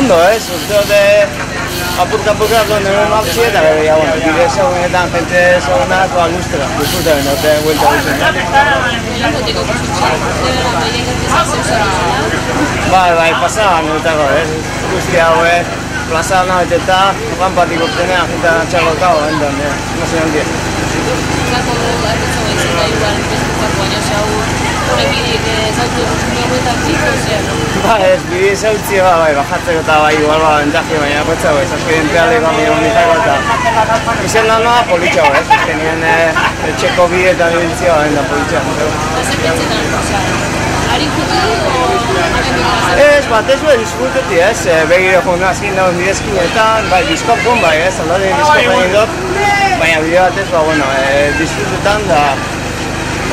Ondo ez, uste dute apurka nire martxi eta gero, bide segunetan jente segunak guztera, disfrutaren dute, buelta duzen. Bai, pasaban dutako, guzti hauek, plazan eta rampatik urtenean, jenta txarro kago, entan, no se handia. Zako erretzen da igual, bezkutako baina xau, horrek bidik zautu egunetan ziko zen. Ez, bide zautzi bajatzeko eta igual bentaji, baina erretzago ez, azkedenteale gami honitako eta izen da noa politxago ez, azkenien etxeko bide eta bidentzia da politxago. Zer pentsetan, harin jutu ez, batez behar disfrutetik ez, begiro jona azkin dagoen bidezkinetan, diskop gon ez, aldade diskop egin dut, baina bide batez, disfrutetan da,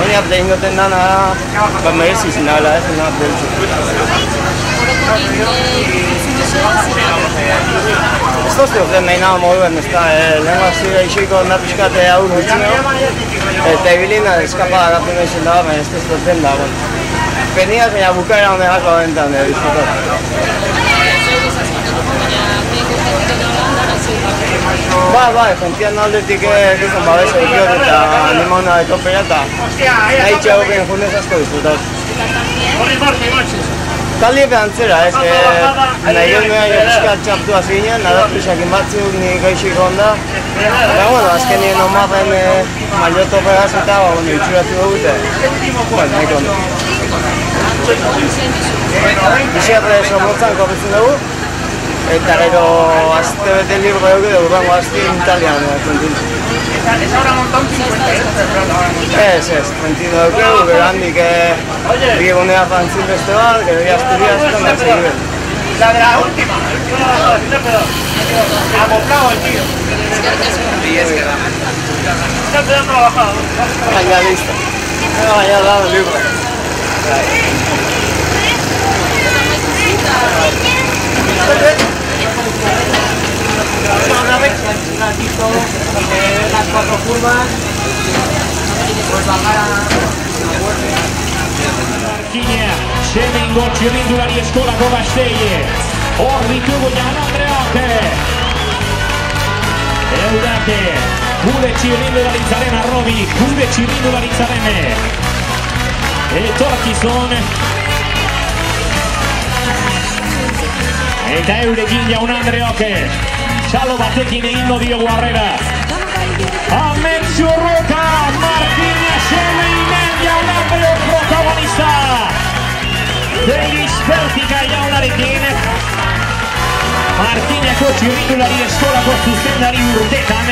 honi arte ingoten dana, mereziz nabela ez, honi arte dutxu. Ez tozte urten nahi nahi moduen, ez da, lehen gaztira isoiko napiskate aur dutzuneo, eta ebilina eskapada gatu nahi zen dago, baina ez tozte urten da, peniaz, baina bukaera honegako bentan disfrutat. Jentian aldetik egiten babesa ikiot eta animauna etopera eta nahi txagoken jundez asko disfrutat. Taldi epe antzera, ez, nahi joan pixka txaptu hasi ginen, nadarpisakin batzuk nik gaixik onda. Eta, azkenien omarren maillot operaz eta itxuratu dute. Nahiko ondo. Biziarre somotzan korritzen dugu, eta gero azte bete libro dugu dugu urrango aztien italian kontintu. Ez, kontintu dugu, gero handik bigunea fantzin beste bat, gero Asturias eta Mercedes. La de la última, amoplado el tío. Y es que da mal. Ya te han trabajado. Ya listo. Ya he dado el libro. Las 4 curvas, pues bajar a la vuelta. Markina, Semengo txirrindulari eskolako Gazteie. Hor ditugu Jaun Andreok. Eurake, gure txirrindularitzaren arrobi, gure txirrindularitzaren etorkizun. Eta eurekin Jaun Andreok, txalo batekin egingo diogu harrera. Ametxu Roka, Markina Semeinen Jaun Andreok protagonista. Feliz Bertika Jaunarekin. Markinako txirrindulari eskolako zuzendari urtetan.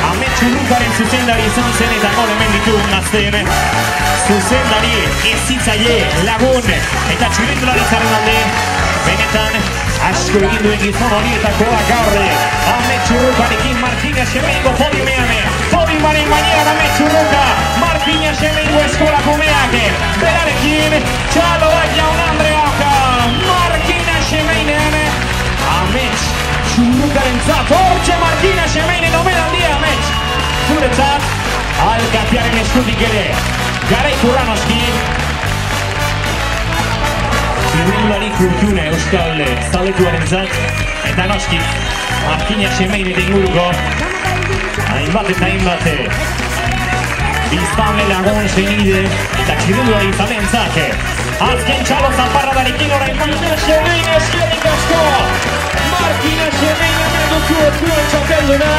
Ametxu Rokaren zuzendari izan zen eta gaur hemen ditugun gazteen. Zuzendari, hezitzaile, lagun eta txirrindularitzaren alde. Benetan, asko egin duen gizon horietako gaur. Ametxu Rokarekin Markina Semengo podiumean. Podiumaren gainean Ametxu Roka, Markina Semengo eskolako meak. Berarekin, txalo bat Jaun Andreok, Markina Semeinen. Ametxu Rokarentzat, hortxe Markina Semeinen omenaldia Amets. Zuretzat, alkatearen eskutik ere, garaikurra noski. Txirrindulari kultune euskal zaletuarentzat, eta noski, Markina Semeinen inguruko, hainbat eta hainbat biztanle lagun zenide eta txirrindulari zalentzat. Azken txalo zaparradarekin orain Markina Semeinen eskerik asko. Markina Semeinen edutu zuen txapelduna.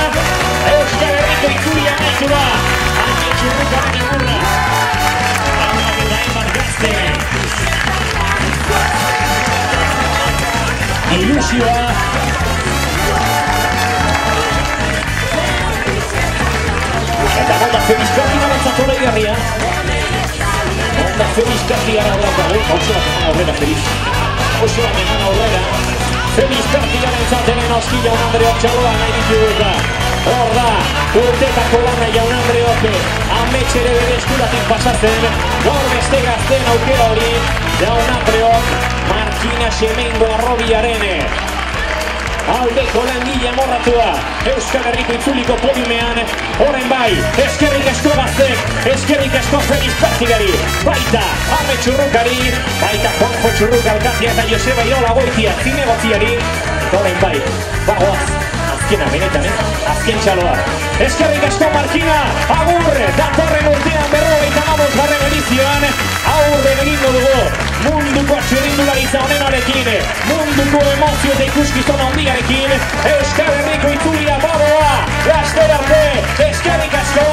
Euskal Herriko ikuria nahitu da. Ametxu Rokaren egurra. Hainbat eta hainbat gazte. Ilusioa. Eta Honda Feliz Bertigan entzatore garria. Honda Feliz Bertigan aurrera. Hauzo bat eman aurrera Feliz. Hauzo bat eman aurrera. Feliz Bertigan entzatenen oski Jaun Andreok txaloa nahi dituguta. Hor da, urtetako lana Jaun Andreok. Ametxere bere eskuratik pasatzen. Gaur beste gazten aukera hori. Jaun Andreok, Markina Semengo arrobiaren aldeko langile amorratua Euskal Herriko itzuliko podiumean, orain bai, eskerrik asko gaztek, eskerrik asko Feliz Partigari, baita Ame Txurrukari, baita Juanjo Txurruk alkatia eta Joseba Irola Goitia zinegotziari, eta orain bai, bagoaz, azkena benetan, azken txaloa. Eskerrik asko Markina, agur, datorren urtean 55. edizioan, aurren egingo dugu, munduko txirrindularitza honenarekin, munduko emozio eta ikuskizun handiarekin, Euskal Herriko itzulia badoa, laster arte, eskerrik asko,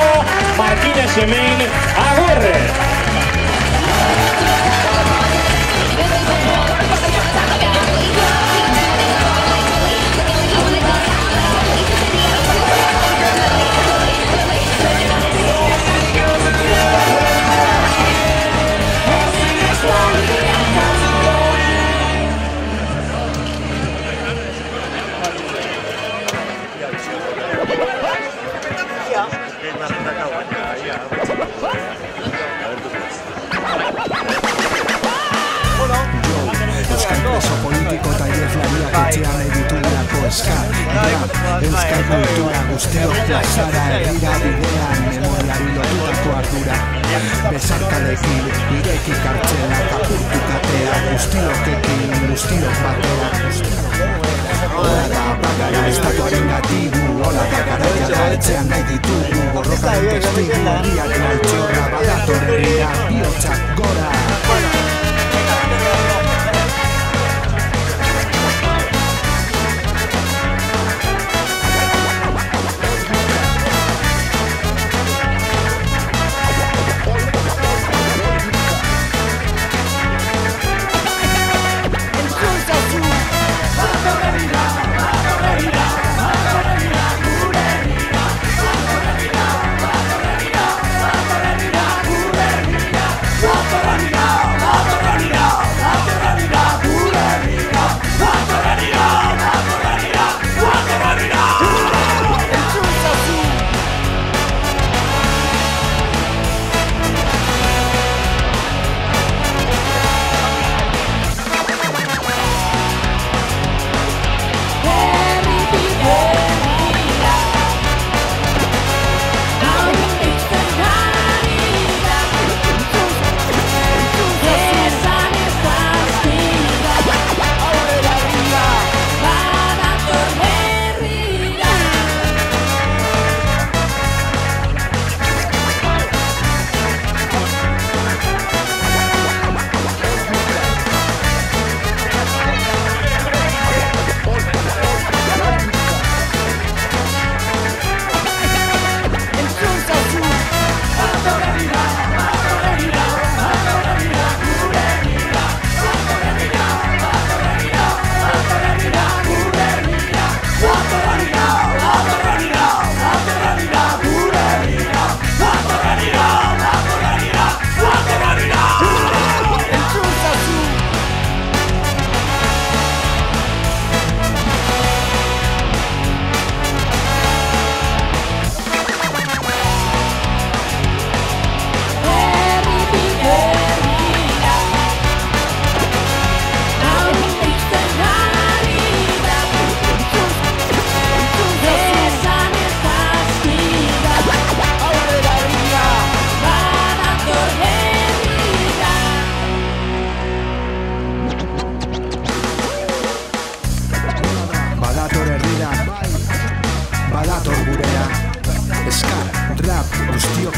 Markina hemen, agur! Euskal kultura guztiok plazara herrira bidean memoriari lotutako ardura besarkalekin, ireki kartzelak, apurtu katea guztiokekin, guztiok batera Hola da, bagara estatuaren gatibu Hola da, garaia da, etxean nahi ditugu Borrokaren testigu, herriaren altxorra Badator herria, bihotzak gora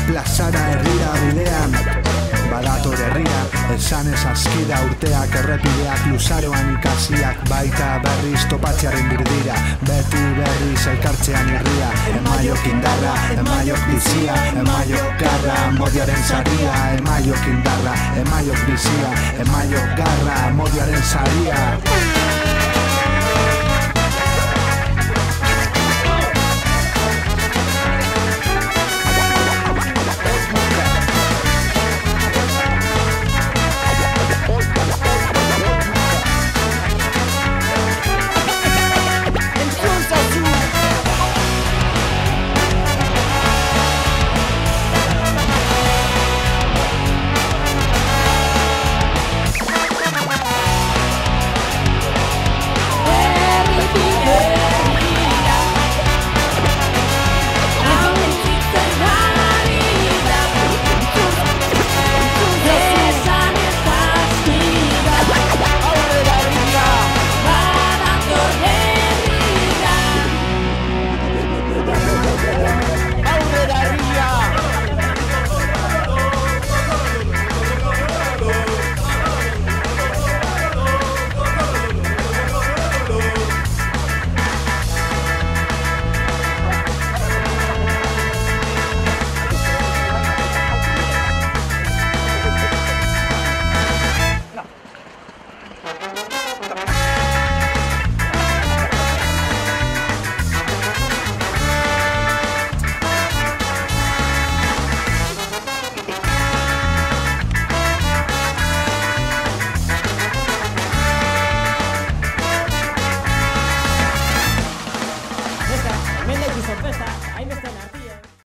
plazara herrira bidean Badator herria, esanez askida urteak errepideak luzaroan ikasiak baita berriz topatzearen birdira Beti berriz elkartzean irria Emaiok indarra, emaiok bizia, emaiok garra Modiaren saria, emaiok indarra, emaiok bizia, emaiok garra Modiaren saria